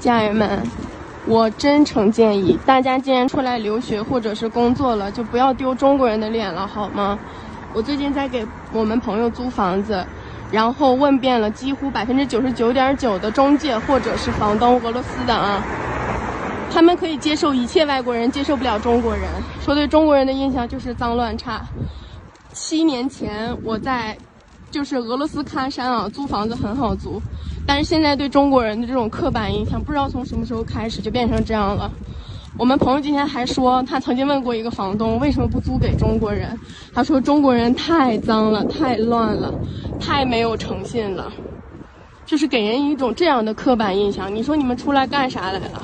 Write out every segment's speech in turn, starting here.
家人们，我真诚建议大家，既然出来留学或者是工作了，就不要丢中国人的脸了，好吗？我最近在给我们朋友租房子，然后问遍了几乎99.9%的中介或者是房东，俄罗斯的啊，他们可以接受一切外国人，接受不了中国人，说对中国人的印象就是脏乱差。7年前我在就是俄罗斯喀山啊，租房子很好租，但是现在对中国人的这种刻板印象，不知道从什么时候开始就变成这样了。我们朋友今天还说，他曾经问过一个房东为什么不租给中国人，他说中国人太脏了，太乱了，太没有诚信了，就是给人一种这样的刻板印象。你说你们出来干啥来了？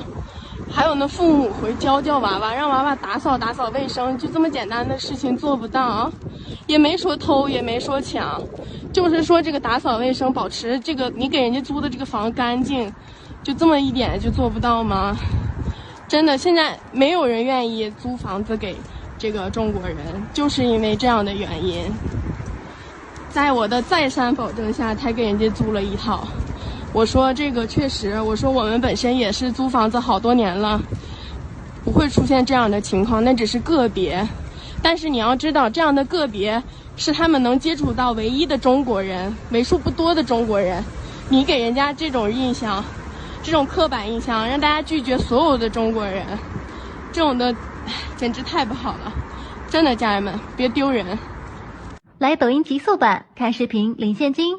还有那父母回教娃娃，让娃娃打扫卫生，就这么简单的事情做不到，也没说偷，也没说抢，就是说这个打扫卫生，保持这个你给人家租的这个房干净，就这么一点就做不到吗？真的，现在没有人愿意租房子给这个中国人，就是因为这样的原因。在我的再三保证下，才给人家租了一套。我说这个确实，我说我们本身也是租房子好多年了，不会出现这样的情况，那只是个别。但是你要知道，这样的个别是他们能接触到唯一的中国人，为数不多的中国人。你给人家这种印象，这种刻板印象，让大家拒绝所有的中国人，这种的简直太不好了。真的，家人们别丢人。来抖音极速版看视频领现金。